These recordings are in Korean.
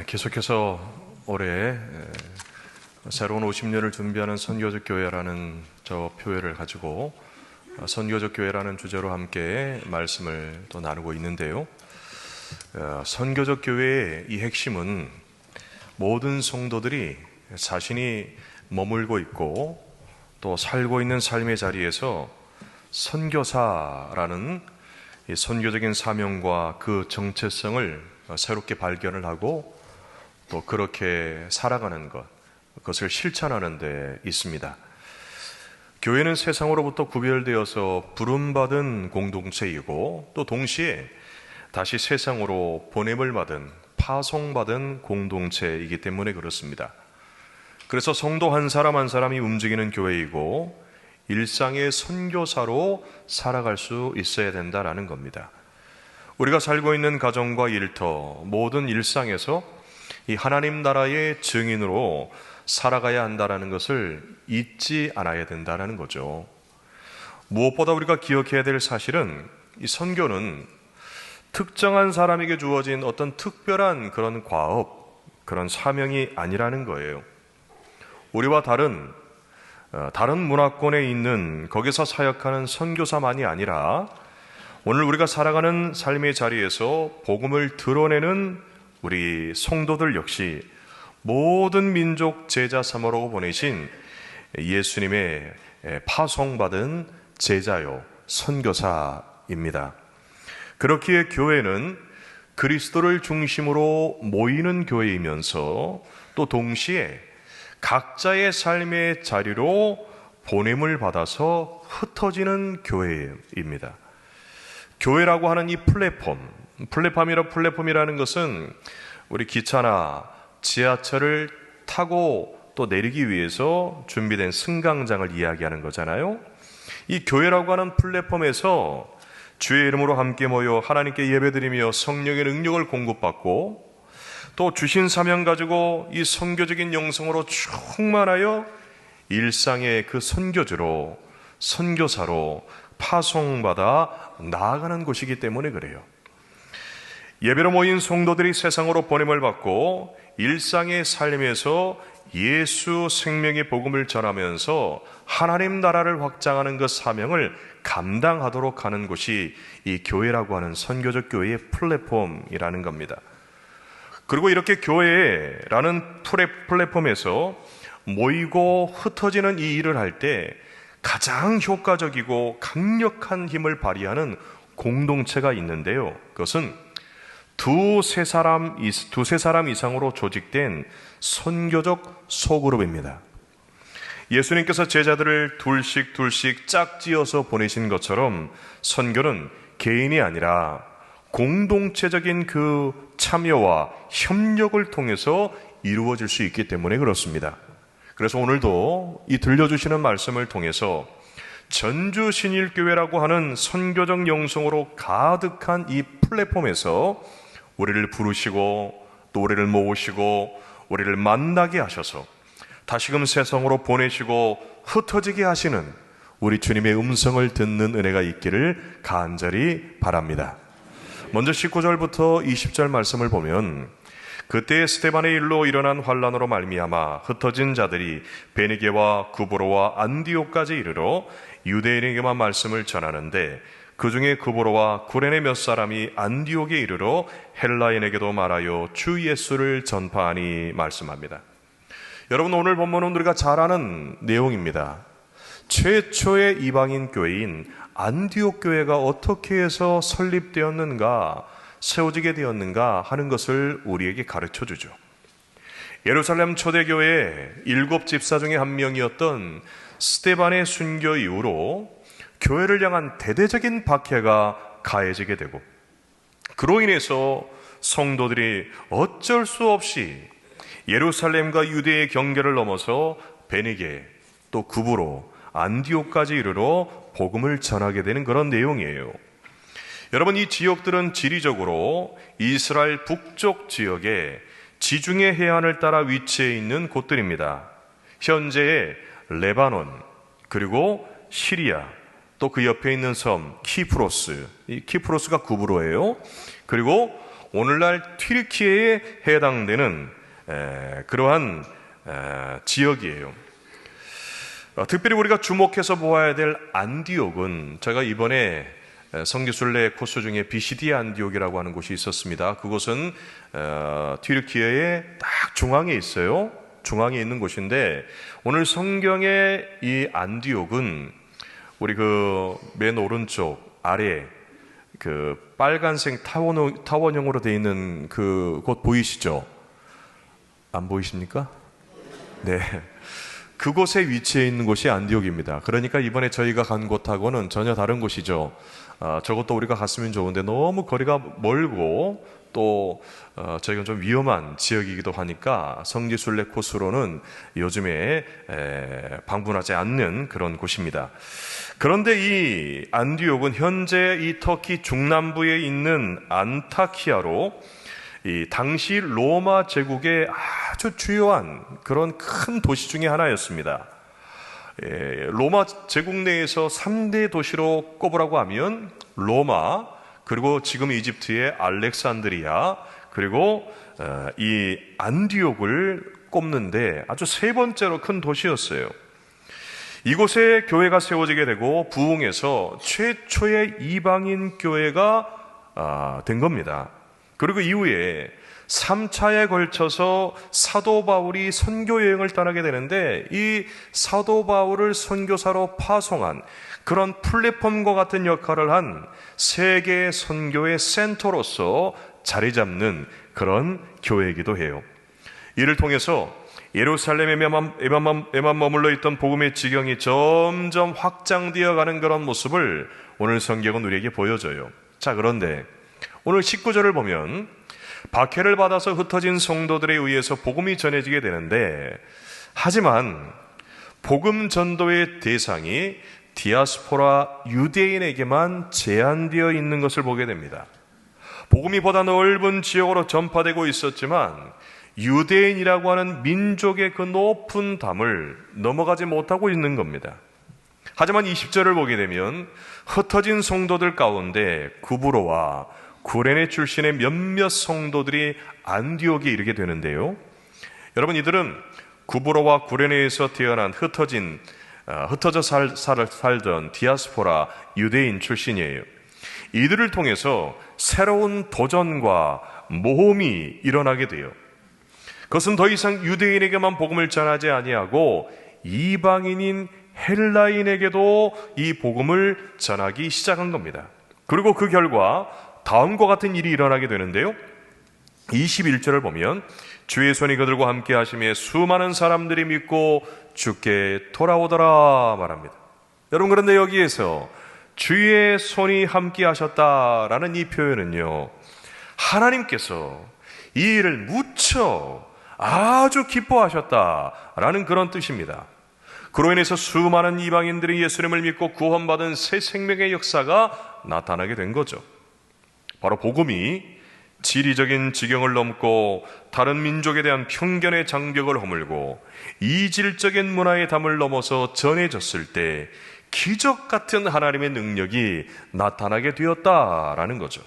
계속해서 올해 새로운 50년을 준비하는 선교적 교회라는 저 표현을 가지고 선교적 교회라는 주제로 함께 말씀을 또 나누고 있는데요. 선교적 교회의 이 핵심은 모든 성도들이 자신이 머물고 있고 또 살고 있는 삶의 자리에서 선교사라는 이 선교적인 사명과 그 정체성을 새롭게 발견을 하고 또 그렇게 살아가는 것, 그것을 실천하는 데 있습니다. 교회는 세상으로부터 구별되어서 부름받은 공동체이고 또 동시에 다시 세상으로 보냄을 받은, 파송받은 공동체이기 때문에 그렇습니다. 그래서 성도 한 사람 한 사람이 움직이는 교회이고 일상의 선교사로 살아갈 수 있어야 된다라는 겁니다. 우리가 살고 있는 가정과 일터, 모든 일상에서 이 하나님 나라의 증인으로 살아가야 한다는 것을 잊지 않아야 된다는 거죠. 무엇보다 우리가 기억해야 될 사실은 이 선교는 특정한 사람에게 주어진 어떤 특별한 그런 과업, 그런 사명이 아니라는 거예요. 우리와 다른 문화권에 있는 거기서 사역하는 선교사만이 아니라 오늘 우리가 살아가는 삶의 자리에서 복음을 드러내는 우리 성도들 역시 모든 민족 제자 삼으로 보내신 예수님의 파송받은 제자요 선교사입니다. 그렇기에 교회는 그리스도를 중심으로 모이는 교회이면서 또 동시에 각자의 삶의 자리로 보냄을 받아서 흩어지는 교회입니다. 교회라고 하는 이 플랫폼이라는 것은 우리 기차나 지하철을 타고 또 내리기 위해서 준비된 승강장을 이야기하는 거잖아요. 이 교회라고 하는 플랫폼에서 주의 이름으로 함께 모여 하나님께 예배드리며 성령의 능력을 공급받고 또 주신 사명 가지고 이 선교적인 영성으로 충만하여 일상의 그 선교주로, 선교사로 파송받아 나아가는 곳이기 때문에 그래요. 예배로 모인 성도들이 세상으로 보냄을 받고 일상의 삶에서 예수 생명의 복음을 전하면서 하나님 나라를 확장하는 그 사명을 감당하도록 하는 곳이 이 교회라고 하는 선교적 교회의 플랫폼이라는 겁니다. 그리고 이렇게 교회라는 플랫폼에서 모이고 흩어지는 이 일을 할 때 가장 효과적이고 강력한 힘을 발휘하는 공동체가 있는데요. 그것은 두세 사람 이상으로 조직된 선교적 소그룹입니다. 예수님께서 제자들을 둘씩 짝지어서 보내신 것처럼 선교는 개인이 아니라 공동체적인 그 참여와 협력을 통해서 이루어질 수 있기 때문에 그렇습니다. 그래서 오늘도 이 들려주시는 말씀을 통해서 전주신일교회라고 하는 선교적 영성으로 가득한 이 플랫폼에서 우리를 부르시고 또 우리를 모으시고 우리를 만나게 하셔서 다시금 세상으로 보내시고 흩어지게 하시는 우리 주님의 음성을 듣는 은혜가 있기를 간절히 바랍니다. 먼저 19절부터 20절 말씀을 보면 그때 스데반의 일로 일어난 환란으로 말미암아 흩어진 자들이 베니게와 구브로와 안디옥까지 이르러 유대인에게만 말씀을 전하는데 그 중에 구브로와 구레네 몇 사람이 안디옥에 이르러 헬라인에게도 말하여 주 예수를 전파하니 말씀합니다. 여러분, 오늘 본문은 우리가 잘 아는 내용입니다. 최초의 이방인 교회인 안디옥 교회가 어떻게 해서 설립되었는가, 세워지게 되었는가 하는 것을 우리에게 가르쳐 주죠. 예루살렘 초대교회의 7 집사 중에 한 명이었던 스데반의 순교 이후로 교회를 향한 대대적인 박해가 가해지게 되고 그로 인해서 성도들이 어쩔 수 없이 예루살렘과 유대의 경계를 넘어서 베니게 또 구브로 안디옥까지 이르러 복음을 전하게 되는 그런 내용이에요. 여러분, 이 지역들은 지리적으로 이스라엘 북쪽 지역의 지중해 해안을 따라 위치해 있는 곳들입니다. 현재의 레바논, 그리고 시리아, 또 그 옆에 있는 섬 키프로스, 이 키프로스가 구브로예요. 그리고 오늘날 튀르키예에 해당되는 그러한 지역이에요. 특별히 우리가 주목해서 보아야 될 안디옥은, 제가 이번에 성지순례 코스 중에 비시디 안디옥이라고 하는 곳이 있었습니다. 그곳은 튀르키예의 딱 중앙에 있어요. 중앙에 있는 곳인데, 오늘 성경의 이 안디옥은 우리 그 맨 오른쪽 아래 그 빨간색 타원형으로 되어 있는 그 곳 보이시죠? 안 보이십니까? 네. 그곳에 위치해 있는 곳이 안디옥입니다. 그러니까 이번에 저희가 간 곳하고는 전혀 다른 곳이죠. 저것도 우리가 갔으면 좋은데 너무 거리가 멀고 또 저희가 좀 위험한 지역이기도 하니까 성지순례 코스로는 요즘에 방문하지 않는 그런 곳입니다. 그런데 이 안디옥은 현재 이 터키 중남부에 있는 안타키아로 이 당시 로마 제국의 아주 주요한 그런 큰 도시 중에 하나였습니다. 로마 제국 내에서 3대 도시로 꼽으라고 하면 로마, 그리고 지금 이집트의 알렉산드리아, 그리고 이 안디옥을 꼽는데 아주 세 번째로 큰 도시였어요. 이곳에 교회가 세워지게 되고 부흥해서 최초의 이방인 교회가 된 겁니다. 그리고 이후에 3차에 걸쳐서 사도 바울이 선교 여행을 떠나게 되는데, 이 사도 바울을 선교사로 파송한 그런 플랫폼과 같은 역할을 한 세계 선교의 센터로서 자리 잡는 그런 교회이기도 해요. 이를 통해서 예루살렘에만 머물러 있던 복음의 지경이 점점 확장되어 가는 그런 모습을 오늘 성경은 우리에게 보여줘요. 자, 그런데 오늘 19절을 보면 박해를 받아서 흩어진 성도들에 의해서 복음이 전해지게 되는데, 하지만 복음 전도의 대상이 디아스포라 유대인에게만 제한되어 있는 것을 보게 됩니다. 복음이 보다 넓은 지역으로 전파되고 있었지만 유대인이라고 하는 민족의 그 높은 담을 넘어가지 못하고 있는 겁니다. 하지만 20절을 보게 되면 흩어진 성도들 가운데 구브로와 구레네 출신의 몇몇 성도들이 안디옥에 이르게 되는데요. 여러분, 이들은 구브로와 구레네에서 태어난 흩어져 살던 디아스포라 유대인 출신이에요. 이들을 통해서 새로운 도전과 모험이 일어나게 돼요. 그것은 더 이상 유대인에게만 복음을 전하지 아니하고 이방인인 헬라인에게도 이 복음을 전하기 시작한 겁니다. 그리고 그 결과 다음과 같은 일이 일어나게 되는데요. 21절을 보면 주의 손이 그들과 함께 하심에 수많은 사람들이 믿고 주께 돌아오더라 말합니다. 여러분, 그런데 여기에서 주의 손이 함께 하셨다라는 이 표현은요, 하나님께서 이 일을 무척 아주 기뻐하셨다라는 그런 뜻입니다. 그로 인해서 수많은 이방인들이 예수님을 믿고 구원받은 새 생명의 역사가 나타나게 된 거죠. 바로 복음이 지리적인 지경을 넘고 다른 민족에 대한 편견의 장벽을 허물고 이질적인 문화의 담을 넘어서 전해졌을 때 기적 같은 하나님의 능력이 나타나게 되었다라는 거죠.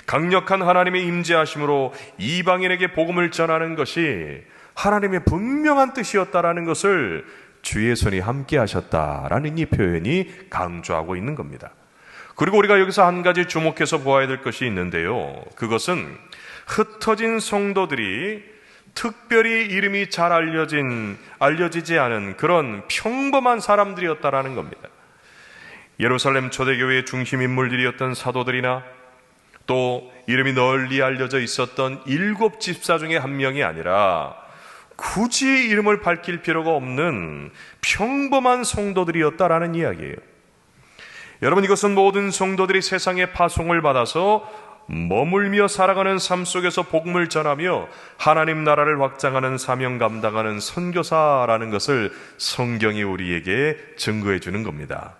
강력한 하나님의 임재하심으로 이방인에게 복음을 전하는 것이 하나님의 분명한 뜻이었다라는 것을 주의 손이 함께 하셨다라는 이 표현이 강조하고 있는 겁니다. 그리고 우리가 여기서 한 가지 주목해서 보아야 될 것이 있는데요. 그것은 흩어진 성도들이 특별히 이름이 잘 알려지지 않은 그런 평범한 사람들이었다라는 겁니다. 예루살렘 초대교회의 중심 인물들이었던 사도들이나 또 이름이 널리 알려져 있었던 7 집사 중에 한 명이 아니라 굳이 이름을 밝힐 필요가 없는 평범한 성도들이었다라는 이야기예요. 여러분, 이것은 모든 성도들이 세상의 파송을 받아서 머물며 살아가는 삶 속에서 복음을 전하며 하나님 나라를 확장하는 사명 감당하는 선교사라는 것을 성경이 우리에게 증거해 주는 겁니다.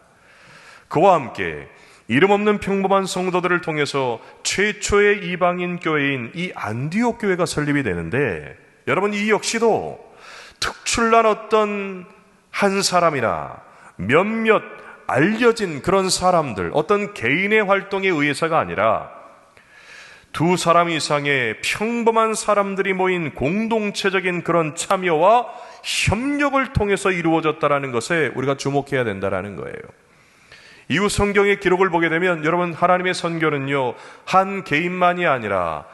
그와 함께 이름 없는 평범한 성도들을 통해서 최초의 이방인 교회인 이 안디옥 교회가 설립이 되는데, 여러분, 이 역시도 특출난 어떤 한 사람이나 몇몇 알려진 그런 사람들, 어떤 개인의 활동에 의해서가 아니라 두 사람 이상의 평범한 사람들이 모인 공동체적인 그런 참여와 협력을 통해서 이루어졌다는 것에 우리가 주목해야 된다는 거예요. 이후 성경의 기록을 보게 되면 여러분, 하나님의 선교는요, 한 개인만이 아니라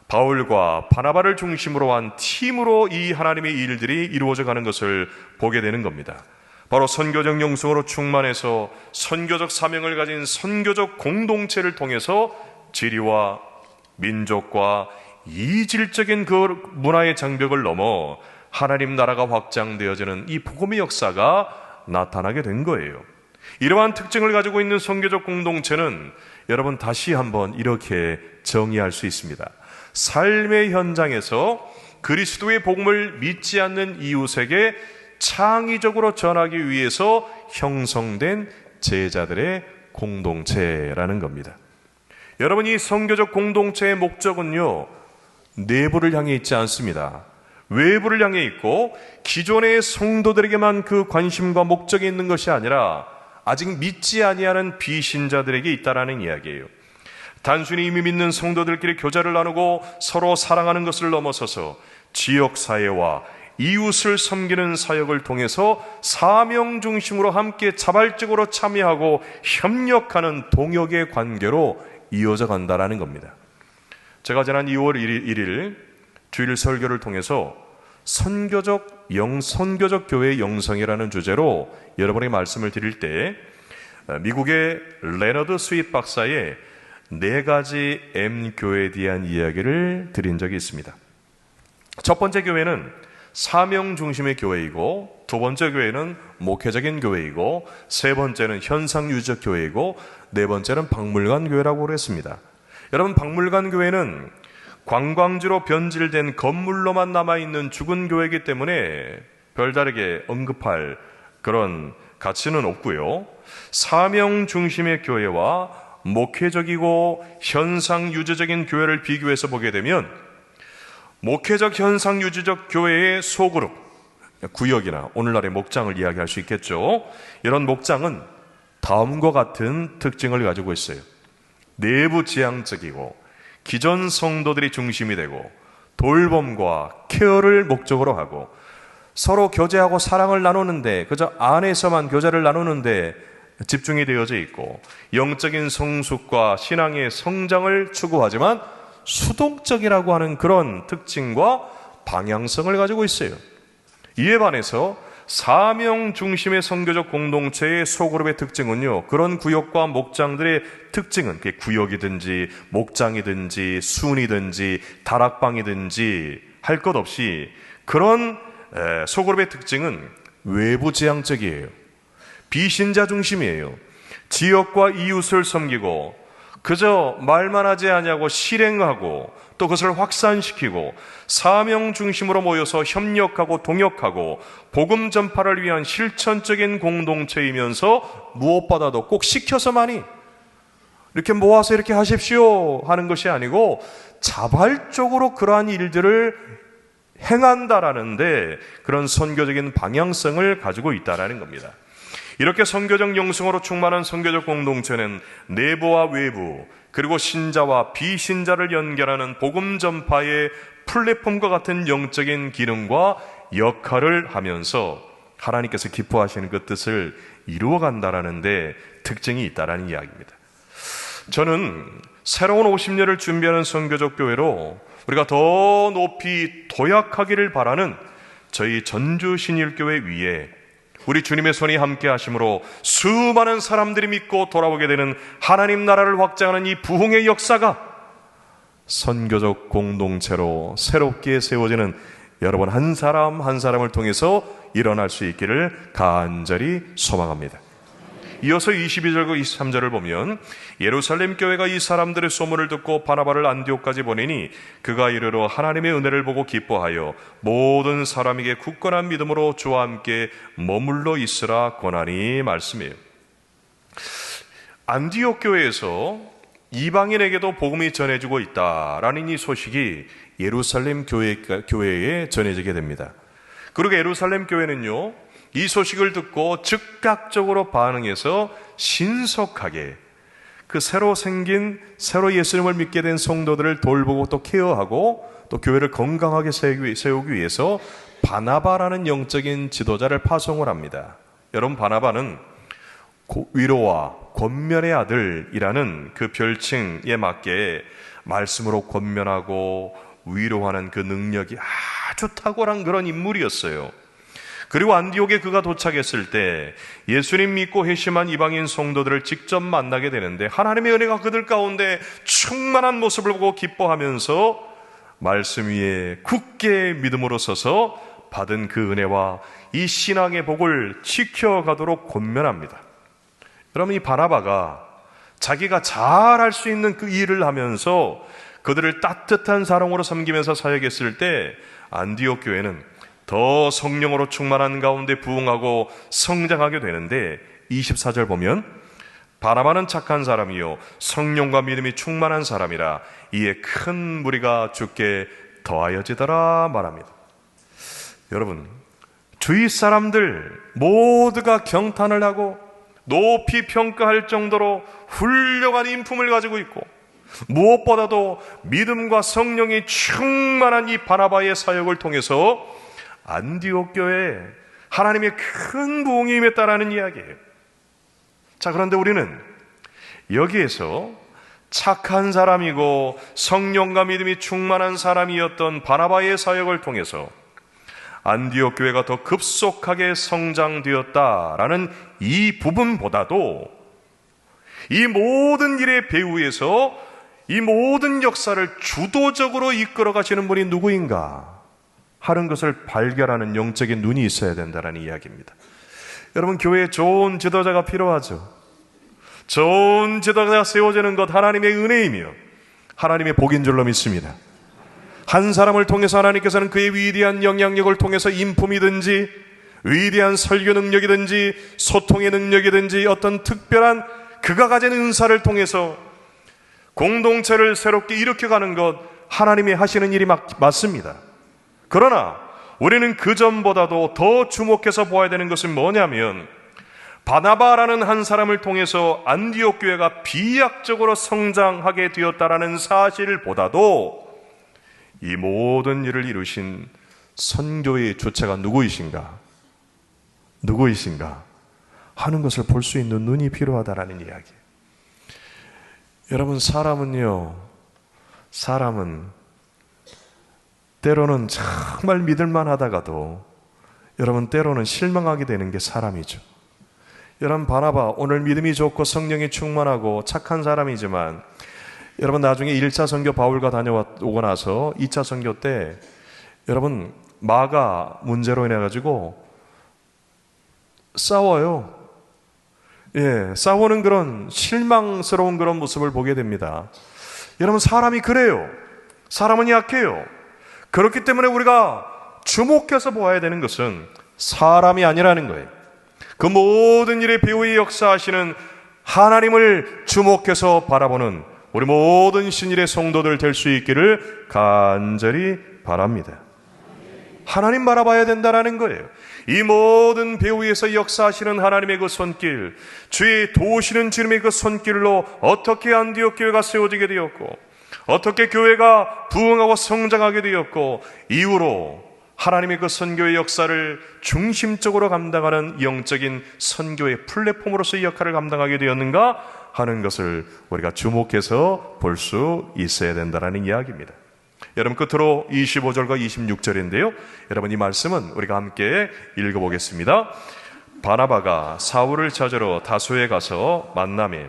바울과 바나바를 중심으로 한 팀으로 이 하나님의 일들이 이루어져 가는 것을 보게 되는 겁니다. 바로 선교적 영성으로 충만해서 선교적 사명을 가진 선교적 공동체를 통해서 지리와 민족과 이질적인 그 문화의 장벽을 넘어 하나님 나라가 확장되어지는 이 복음의 역사가 나타나게 된 거예요. 이러한 특징을 가지고 있는 선교적 공동체는 여러분, 다시 한번 이렇게 정의할 수 있습니다. 삶의 현장에서 그리스도의 복음을 믿지 않는 이웃에게 창의적으로 전하기 위해서 형성된 제자들의 공동체라는 겁니다. 여러분, 이 선교적 공동체의 목적은요, 내부를 향해 있지 않습니다. 외부를 향해 있고 기존의 성도들에게만 그 관심과 목적이 있는 것이 아니라 아직 믿지 아니하는 비신자들에게 있다라는 이야기예요. 단순히 이미 믿는 성도들끼리 교제를 나누고 서로 사랑하는 것을 넘어서서 지역사회와 이웃을 섬기는 사역을 통해서 사명 중심으로 함께 자발적으로 참여하고 협력하는 동역의 관계로 이어져 간다는 겁니다. 제가 지난 2월 1일 주일 설교를 통해서 선교적 교회 영성이라는 주제로 여러분에게 말씀을 드릴 때 미국의 레너드 스윗 박사의 4가지 M교회에 대한 이야기를 드린 적이 있습니다. 첫 번째 교회는 사명 중심의 교회이고, 두 번째 교회는 목회적인 교회이고, 세 번째는 현상 유지적 교회이고, 네 번째는 박물관 교회라고 그랬습니다. 여러분, 박물관 교회는 관광지로 변질된 건물로만 남아있는 죽은 교회이기 때문에 별다르게 언급할 그런 가치는 없고요. 사명 중심의 교회와 목회적이고 현상 유지적인 교회를 비교해서 보게 되면 목회적 현상 유지적 교회의 소그룹, 구역이나 오늘날의 목장을 이야기할 수 있겠죠. 이런 목장은 다음과 같은 특징을 가지고 있어요. 내부 지향적이고 기존 성도들이 중심이 되고 돌봄과 케어를 목적으로 하고 서로 교제하고 사랑을 나누는데, 그저 안에서만 교제를 나누는데 집중이 되어져 있고, 영적인 성숙과 신앙의 성장을 추구하지만 수동적이라고 하는 그런 특징과 방향성을 가지고 있어요. 이에 반해서 사명 중심의 선교적 공동체의 소그룹의 특징은요, 그런 구역과 목장들의 특징은 그게 구역이든지 목장이든지 순이든지 다락방이든지 할 것 없이 그런 소그룹의 특징은 외부 지향적이에요. 비신자 중심이에요. 지역과 이웃을 섬기고 그저 말만 하지 아니하고 실행하고 또 그것을 확산시키고 사명 중심으로 모여서 협력하고 동역하고 복음 전파를 위한 실천적인 공동체이면서 무엇보다도 꼭 시켜서만이 이렇게 모아서 이렇게 하십시오 하는 것이 아니고 자발적으로 그러한 일들을 행한다라는데 그런 선교적인 방향성을 가지고 있다라는 겁니다. 이렇게 선교적 영성으로 충만한 선교적 공동체는 내부와 외부 그리고 신자와 비신자를 연결하는 복음 전파의 플랫폼과 같은 영적인 기능과 역할을 하면서 하나님께서 기뻐하시는 그 뜻을 이루어간다라는 데 특징이 있다라는 이야기입니다. 저는 새로운 50년을 준비하는 선교적 교회로 우리가 더 높이 도약하기를 바라는 저희 전주신일교회 위에 우리 주님의 손이 함께 하심으로 수많은 사람들이 믿고 돌아오게 되는 하나님 나라를 확장하는 이 부흥의 역사가 선교적 공동체로 새롭게 세워지는 여러분 한 사람 한 사람을 통해서 일어날 수 있기를 간절히 소망합니다. 이어서 22절과 23절을 보면 예루살렘 교회가 이 사람들의 소문을 듣고 바나바를 안디옥까지 보내니 그가 이르러 하나님의 은혜를 보고 기뻐하여 모든 사람에게 굳건한 믿음으로 주와 함께 머물러 있으라 권하니 말씀이에요. 안디옥 교회에서 이방인에게도 복음이 전해지고 있다라는 이 소식이 예루살렘 교회에 전해지게 됩니다. 그리고 예루살렘 교회는요, 이 소식을 듣고 즉각적으로 반응해서 신속하게 그 새로 예수님을 믿게 된 성도들을 돌보고 또 케어하고 또 교회를 건강하게 세우기 위해서 바나바라는 영적인 지도자를 파송을 합니다. 여러분, 바나바는 위로와 권면의 아들이라는 그 별칭에 맞게 말씀으로 권면하고 위로하는 그 능력이 아주 탁월한 그런 인물이었어요. 그리고 안디옥에 그가 도착했을 때 예수님 믿고 회심한 이방인 성도들을 직접 만나게 되는데 하나님의 은혜가 그들 가운데 충만한 모습을 보고 기뻐하면서 말씀 위에 굳게 믿음으로 서서 받은 그 은혜와 이 신앙의 복을 지켜가도록 권면합니다. 여러분, 이 바나바가 자기가 잘할 수 있는 그 일을 하면서 그들을 따뜻한 사랑으로 섬기면서 사역했을 때 안디옥 교회는 더 성령으로 충만한 가운데 부흥하고 성장하게 되는데 24절 보면 바나바는 착한 사람이요 성령과 믿음이 충만한 사람이라 이에 큰 무리가 주께 더하여지더라 말합니다. 여러분, 주위 사람들 모두가 경탄을 하고 높이 평가할 정도로 훌륭한 인품을 가지고 있고 무엇보다도 믿음과 성령이 충만한 이 바나바의 사역을 통해서 안디옥 교회에 하나님의 큰 부흥이 임했다라는 이야기예요. 자, 그런데 우리는 여기에서 착한 사람이고 성령과 믿음이 충만한 사람이었던 바나바의 사역을 통해서 안디옥 교회가 더 급속하게 성장되었다라는 이 부분보다도 이 모든 일의 배후에서 이 모든 역사를 주도적으로 이끌어 가시는 분이 누구인가 하는 것을 발견하는 영적인 눈이 있어야 된다는 이야기입니다. 여러분, 교회에 좋은 지도자가 필요하죠. 좋은 지도자가 세워지는 것 하나님의 은혜이며 하나님의 복인 줄로 믿습니다. 한 사람을 통해서 하나님께서는 그의 위대한 영향력을 통해서 인품이든지 위대한 설교 능력이든지 소통의 능력이든지 어떤 특별한 그가 가진 은사를 통해서 공동체를 새롭게 일으켜가는 것 하나님이 하시는 일이 맞습니다. 그러나 우리는 그 전보다도 더 주목해서 보아야 되는 것은 뭐냐면 바나바라는 한 사람을 통해서 안디옥 교회가 비약적으로 성장하게 되었다라는 사실보다도 이 모든 일을 이루신 선교의 주체가 누구이신가 하는 것을 볼 수 있는 눈이 필요하다라는 이야기. 여러분, 사람은 때로는 정말 믿을만 하다가도 여러분 때로는 실망하게 되는 게 사람이죠. 여러분, 바나바 오늘 믿음이 좋고 성령이 충만하고 착한 사람이지만 여러분 나중에 1차 선교 바울과 다녀오고 나서 2차 선교 때 여러분 마가 문제로 인해 가지고 싸워요. 싸우는 그런 실망스러운 그런 모습을 보게 됩니다. 여러분, 사람이 그래요. 사람은 약해요. 그렇기 때문에 우리가 주목해서 보아야 되는 것은 사람이 아니라는 거예요. 그 모든 일의 배후에 역사하시는 하나님을 주목해서 바라보는 우리 모든 신일의 성도들 될 수 있기를 간절히 바랍니다. 하나님 바라봐야 된다는 거예요. 이 모든 배후에서 역사하시는 하나님의 그 손길, 주의 도우시는 주님의 그 손길로 어떻게 안디옥 교회가 세워지게 되었고 어떻게 교회가 부흥하고 성장하게 되었고 이후로 하나님의 그 선교의 역사를 중심적으로 감당하는 영적인 선교의 플랫폼으로서의 역할을 감당하게 되었는가 하는 것을 우리가 주목해서 볼 수 있어야 된다는 이야기입니다. 여러분, 끝으로 25절과 26절인데요. 여러분, 이 말씀은 우리가 함께 읽어보겠습니다. 바나바가 사울을 찾으러 다소에 가서 만나매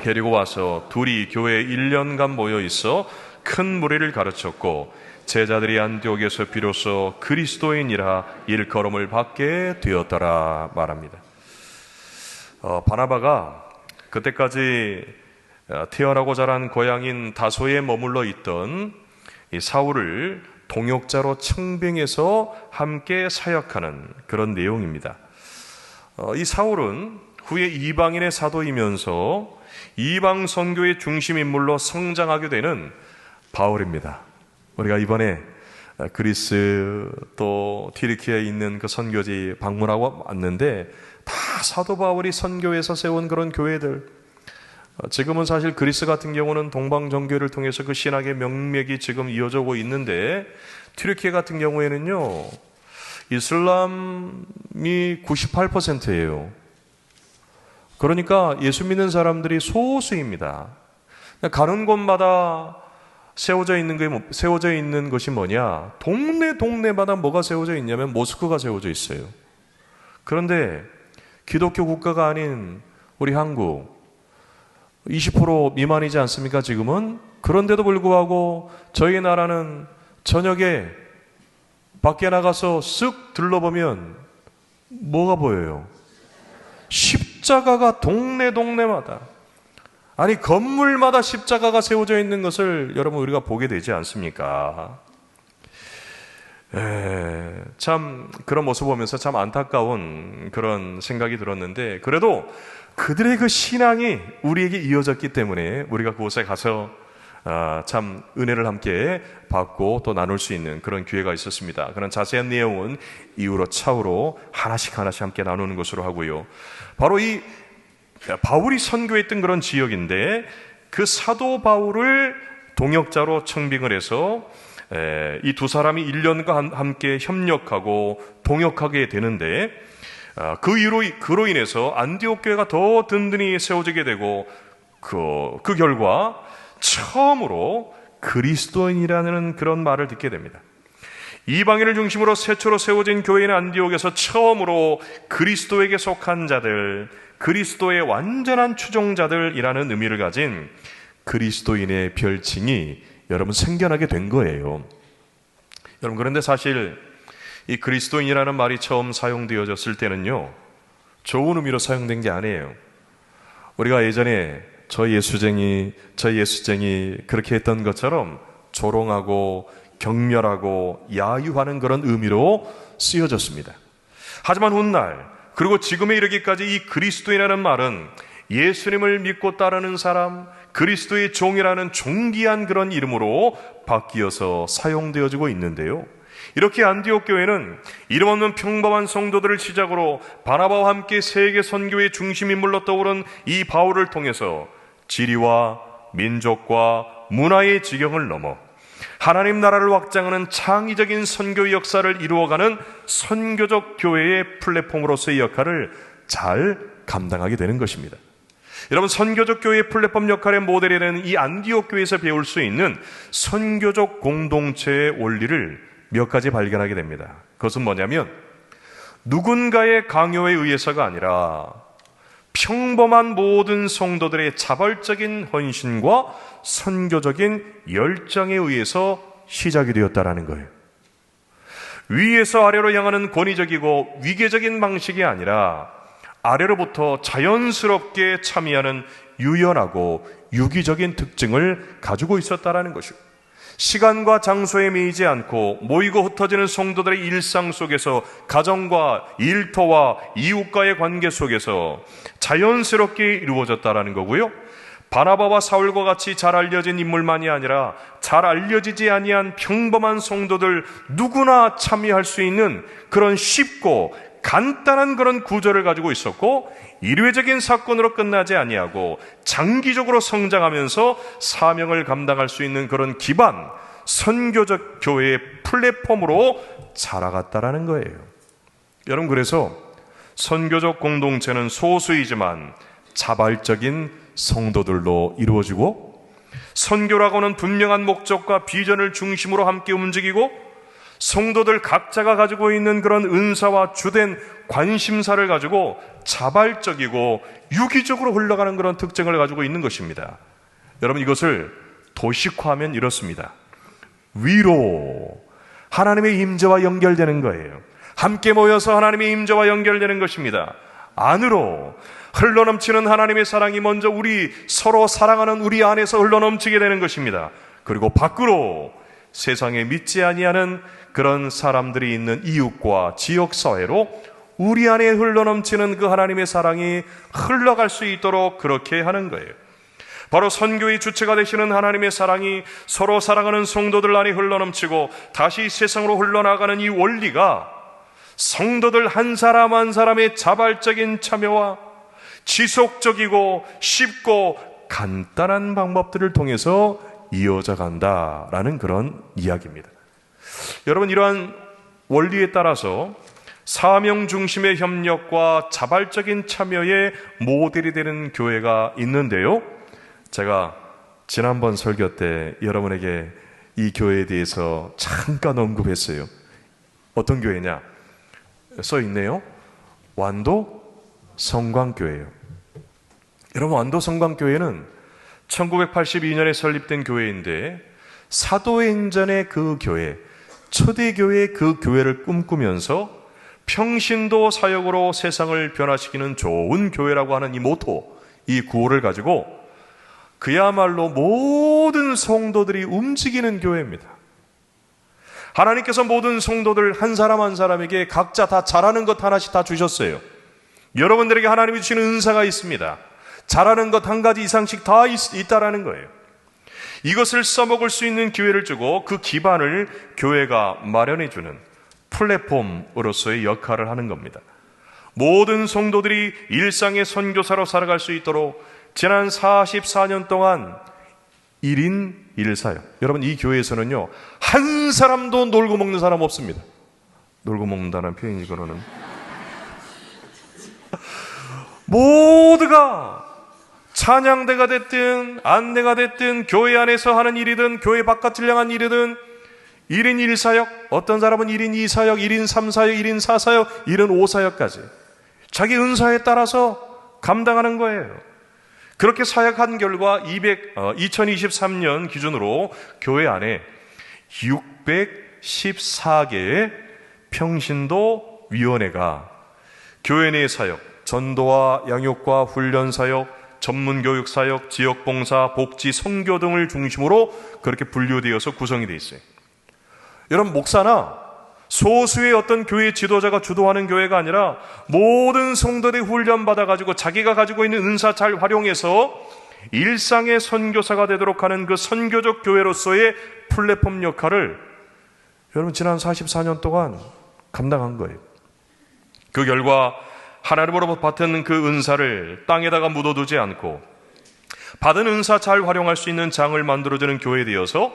데리고 와서 둘이 교회에 1년간 모여 있어 큰 무리를 가르쳤고 제자들이 안디옥에서 비로소 그리스도인이라 일컬음을 받게 되었더라 말합니다. 바나바가 그때까지 태어나고 자란 고향인 다소에 머물러 있던 이 사울을 동역자로 청빙해서 함께 사역하는 그런 내용입니다. 이 사울은 후에 이방인의 사도이면서 이방 선교의 중심 인물로 성장하게 되는 바울입니다. 우리가 이번에 그리스 또 튀르키예에 있는 그 선교지 방문하고 왔는데 다 사도 바울이 선교에서 세운 그런 교회들, 지금은 사실 그리스 같은 경우는 동방정교회를 통해서 그 신학의 명맥이 지금 이어져 오고 있는데, 튀르키예 같은 경우에는요, 이슬람이 98%예요. 그러니까 예수 믿는 사람들이 소수입니다. 가는 곳마다 세워져 있는 것이 뭐냐? 동네마다 뭐가 세워져 있냐면 모스크가 세워져 있어요. 그런데 기독교 국가가 아닌 우리 한국 20% 미만이지 않습니까? 지금은. 그런데도 불구하고 저희 나라는 저녁에 밖에 나가서 쓱 둘러보면 뭐가 보여요? 십자가가 동네마다, 아니 건물마다 십자가가 세워져 있는 것을 여러분 우리가 보게 되지 않습니까? 참 그런 모습 보면서 참 안타까운 그런 생각이 들었는데, 그래도 그들의 그 신앙이 우리에게 이어졌기 때문에 우리가 그곳에 가서 참 은혜를 함께 받고 또 나눌 수 있는 그런 기회가 있었습니다. 그런 자세한 내용은 이후로 차후로 하나씩 함께 나누는 것으로 하고요. 바로 이 바울이 선교했던 그런 지역인데, 그 사도 바울을 동역자로 청빙을 해서 이 두 사람이 1년간 함께 협력하고 동역하게 되는데, 그로 인해서 안디옥 교회가 더 든든히 세워지게 되고, 그 결과 처음으로 그리스도인이라는 그런 말을 듣게 됩니다. 이방인을 중심으로 최초로 세워진 교회인 안디옥에서 처음으로 그리스도에게 속한 자들, 그리스도의 완전한 추종자들이라는 의미를 가진 그리스도인의 별칭이 여러분 생겨나게 된 거예요. 여러분, 그런데 사실 이 그리스도인이라는 말이 처음 사용되어졌을 때는요, 좋은 의미로 사용된 게 아니에요. 우리가 예전에 저 예수쟁이 그렇게 했던 것처럼 조롱하고 경멸하고 야유하는 그런 의미로 쓰여졌습니다. 하지만 훗날, 그리고 지금에 이르기까지 이 그리스도인이라는 말은 예수님을 믿고 따르는 사람, 그리스도의 종이라는 존귀한 그런 이름으로 바뀌어서 사용되어지고 있는데요, 이렇게 안디옥 교회는 이름 없는 평범한 성도들을 시작으로 바나바와 함께 세계 선교의 중심인물로 떠오른 이 바울을 통해서 지리와 민족과 문화의 지경을 넘어 하나님 나라를 확장하는 창의적인 선교 역사를 이루어가는 선교적 교회의 플랫폼으로서의 역할을 잘 감당하게 되는 것입니다. 여러분, 선교적 교회의 플랫폼 역할의 모델이 되는 이 안디옥 교회에서 배울 수 있는 선교적 공동체의 원리를 몇 가지 발견하게 됩니다. 그것은 뭐냐면, 누군가의 강요에 의해서가 아니라 평범한 모든 성도들의 자발적인 헌신과 선교적인 열정에 의해서 시작이 되었다라는 거예요. 위에서 아래로 향하는 권위적이고 위계적인 방식이 아니라 아래로부터 자연스럽게 참여하는 유연하고 유기적인 특징을 가지고 있었다라는 것입니다. 시간과 장소에 매이지 않고 모이고 흩어지는 성도들의 일상 속에서, 가정과 일터와 이웃과의 관계 속에서 자연스럽게 이루어졌다라는 거고요. 바나바와 사울과 같이 잘 알려진 인물만이 아니라 잘 알려지지 아니한 평범한 성도들 누구나 참여할 수 있는 그런 쉽고 간단한 그런 구조를 가지고 있었고, 일회적인 사건으로 끝나지 아니하고 장기적으로 성장하면서 사명을 감당할 수 있는 그런 기반, 선교적 교회의 플랫폼으로 자라갔다라는 거예요. 여러분, 그래서 선교적 공동체는 소수이지만 자발적인 성도들로 이루어지고, 선교라고는 분명한 목적과 비전을 중심으로 함께 움직이고, 성도들 각자가 가지고 있는 그런 은사와 주된 관심사를 가지고 자발적이고 유기적으로 흘러가는 그런 특징을 가지고 있는 것입니다. 여러분, 이것을 도식화하면 이렇습니다. 위로 하나님의 임재와 연결되는 거예요. 함께 모여서 하나님의 임재와 연결되는 것입니다. 안으로 흘러넘치는 하나님의 사랑이 먼저 우리 서로 사랑하는 우리 안에서 흘러넘치게 되는 것입니다. 그리고 밖으로 세상에 믿지 아니하는 그런 사람들이 있는 이웃과 지역사회로 우리 안에 흘러넘치는 그 하나님의 사랑이 흘러갈 수 있도록 그렇게 하는 거예요. 바로 선교의 주체가 되시는 하나님의 사랑이 서로 사랑하는 성도들 안에 흘러넘치고 다시 세상으로 흘러나가는 이 원리가 성도들 한 사람 한 사람의 자발적인 참여와 지속적이고 쉽고 간단한 방법들을 통해서 이어져 간다라는 그런 이야기입니다. 여러분, 이러한 원리에 따라서 사명 중심의 협력과 자발적인 참여의 모델이 되는 교회가 있는데요, 제가 지난번 설교 때 여러분에게 이 교회에 대해서 잠깐 언급했어요. 어떤 교회냐? 써 있네요. 완도 성광교회예요. 여러분, 완도 성광교회는 1982년에 설립된 교회인데, 사도행전의 그 교회, 초대교회의 그 교회를 꿈꾸면서 평신도 사역으로 세상을 변화시키는 좋은 교회라고 하는 이 모토, 이 구호를 가지고 그야말로 모든 성도들이 움직이는 교회입니다. 하나님께서 모든 성도들 한 사람 한 사람에게 각자 다 잘하는 것 하나씩 다 주셨어요. 여러분들에게 하나님이 주시는 은사가 있습니다. 잘하는 것 한 가지 이상씩 다 있다라는 거예요. 이것을 써먹을 수 있는 기회를 주고 그 기반을 교회가 마련해주는 플랫폼으로서의 역할을 하는 겁니다. 모든 성도들이 일상의 선교사로 살아갈 수 있도록 지난 44년 동안 1인 1사역. 여러분, 이 교회에서는요, 한 사람도 놀고 먹는 사람 없습니다. 놀고 먹는다는 표현이 이거는 모두가 찬양대가 됐든 안대가 됐든 교회 안에서 하는 일이든 교회 바깥을 향한 일이든 1인 1사역, 어떤 사람은 1인 2사역, 1인 3사역, 1인 4사역, 1인 5사역까지 자기 은사에 따라서 감당하는 거예요. 그렇게 사역한 결과 2023년 기준으로 교회 안에 614개의 평신도 위원회가 교회 내 사역, 전도와 양육과 훈련 사역, 전문 교육 사역, 지역 봉사, 복지, 선교 등을 중심으로 그렇게 분류되어서 구성이 되어 있어요. 여러분, 목사나 소수의 어떤 교회 지도자가 주도하는 교회가 아니라 모든 성도들이 훈련 받아가지고 자기가 가지고 있는 은사 잘 활용해서 일상의 선교사가 되도록 하는 그 선교적 교회로서의 플랫폼 역할을 여러분 지난 44년 동안 감당한 거예요. 그 결과 하나님으로부터 받은 그 은사를 땅에다가 묻어두지 않고 받은 은사 잘 활용할 수 있는 장을 만들어주는 교회에 되어서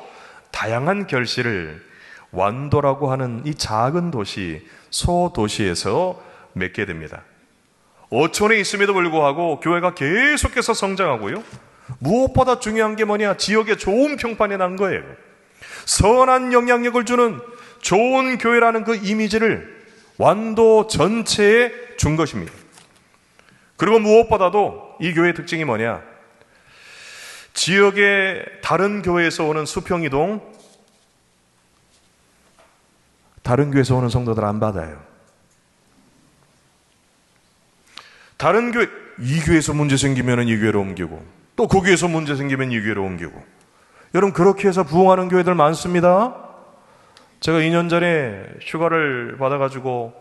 다양한 결실을 완도라고 하는 이 작은 도시, 소도시에서 맺게 됩니다. 어촌에 있음에도 불구하고 교회가 계속해서 성장하고요, 무엇보다 중요한 게 뭐냐, 지역에 좋은 평판이 난 거예요. 선한 영향력을 주는 좋은 교회라는 그 이미지를 완도 전체에 준 것입니다. 그리고 무엇보다도 이 교회의 특징이 뭐냐, 지역의 다른 교회에서 오는 수평이동, 다른 교회에서 오는 성도들 안 받아요. 다른 교회, 이 교회에서 문제 생기면 이 교회로 옮기고, 또 그 교회에서 문제 생기면 이 교회로 옮기고. 여러분, 그렇게 해서 부흥하는 교회들 많습니다. 제가 2년 전에 휴가를 받아가지고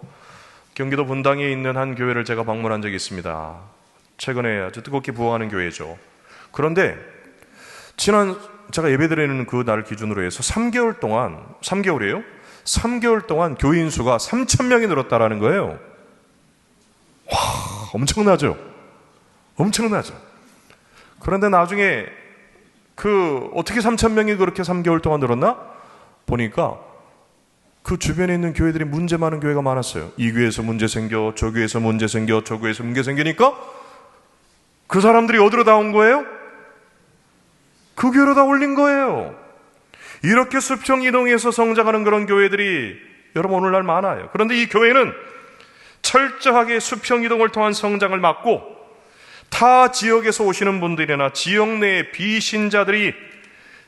경기도 분당에 있는 한 교회를 제가 방문한 적이 있습니다. 최근에 아주 뜨겁게 부흥하는 교회죠. 그런데 지난 제가 예배드리는 그 날 기준으로 해서 3개월 동안, 3개월이에요? 3개월 동안 교인 수가 3,000명이 늘었다라는 거예요. 와, 엄청나죠? 엄청나죠? 그런데 나중에 어떻게 3,000명이 그렇게 3개월 동안 늘었나? 보니까 그 주변에 있는 교회들이 문제 많은 교회가 많았어요. 이 교회에서 문제 생겨, 저 교회에서 문제 생겨, 저 교회에서 문제 생기니까 그 사람들이 어디로 다 온 거예요? 그 교회로 다 올린 거예요. 이렇게 수평 이동해서 성장하는 그런 교회들이 여러분 오늘날 많아요. 그런데 이 교회는 철저하게 수평 이동을 통한 성장을 막고 타 지역에서 오시는 분들이나 지역 내의 비신자들이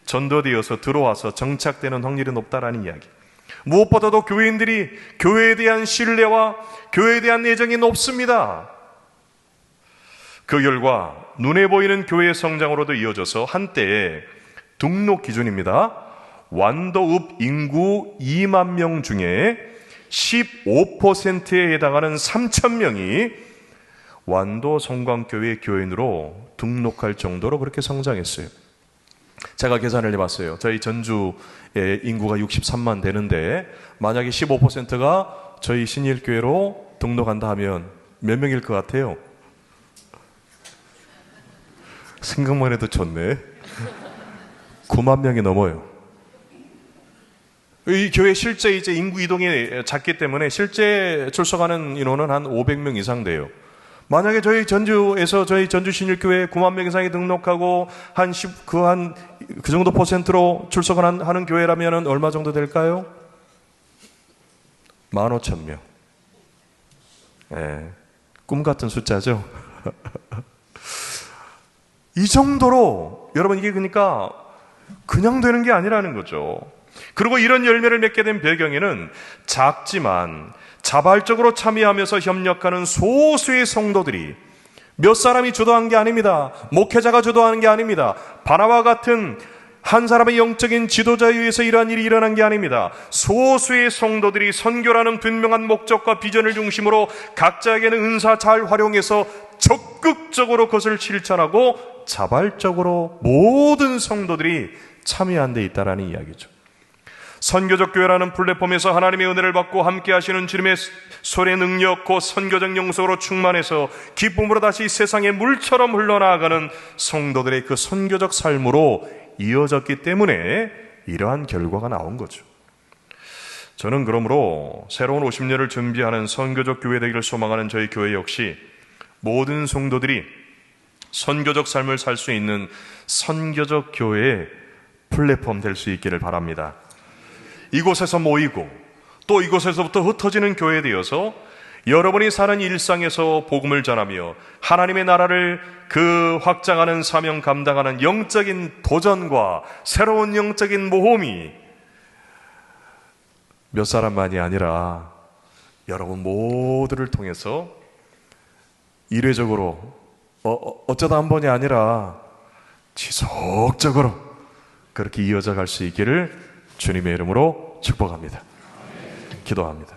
전도되어서 들어와서 정착되는 확률이 높다라는 이야기. 무엇보다도 교인들이 교회에 대한 신뢰와 교회에 대한 애정이 높습니다. 그 결과 눈에 보이는 교회의 성장으로도 이어져서 한때의 등록 기준입니다. 완도읍 인구 2만 명 중에 15%에 해당하는 3,000명이 완도 성광교회 교인으로 등록할 정도로 그렇게 성장했어요. 제가 계산을 해봤어요. 저희 전주의 인구가 63만 되는데 만약에 15%가 저희 신일교회로 등록한다 하면 몇 명일 것 같아요? 생각만 해도 좋네. 9만 명이 넘어요. 이 교회 실제 이제 인구 이동이 작기 때문에 실제 출석하는 인원은 한 500명 이상 돼요. 만약에 저희 전주에서 저희 전주신일교회 9만 명 이상이 등록하고 그 정도 퍼센트로 출석을 하는 교회라면 얼마 정도 될까요? 15,000명. 예, 꿈 같은 숫자죠. 이 정도로 여러분 이게 그러니까 그냥 되는 게 아니라는 거죠. 그리고 이런 열매를 맺게 된 배경에는 작지만 자발적으로 참여하면서 협력하는 소수의 성도들이, 몇 사람이 주도한 게 아닙니다. 목회자가 주도하는 게 아닙니다. 바나바와 같은 한 사람의 영적인 지도자에 의해서 이러한 일이 일어난 게 아닙니다. 소수의 성도들이 선교라는 분명한 목적과 비전을 중심으로 각자에게는 은사 잘 활용해서 적극적으로 그것을 실천하고 자발적으로 모든 성도들이 참여한 데 있다라는 이야기죠. 선교적 교회라는 플랫폼에서 하나님의 은혜를 받고 함께 하시는 주님의 손의 능력, 곧 선교적 영성으로 충만해서 기쁨으로 다시 세상에 물처럼 흘러나가는 성도들의 그 선교적 삶으로 이어졌기 때문에 이러한 결과가 나온 거죠. 저는 그러므로 새로운 50년을 준비하는 선교적 교회 되기를 소망하는 저희 교회 역시 모든 성도들이 선교적 삶을 살 수 있는 선교적 교회의 플랫폼 될 수 있기를 바랍니다. 이곳에서 모이고 또 이곳에서부터 흩어지는 교회 되어서 여러분이 사는 일상에서 복음을 전하며 하나님의 나라를 확장하는 사명 감당하는 영적인 도전과 새로운 영적인 모험이 몇 사람만이 아니라 여러분 모두를 통해서 일회적으로 어쩌다 한 번이 아니라 지속적으로 그렇게 이어져 갈 수 있기를 주님의 이름으로 축복합니다. 기도합니다.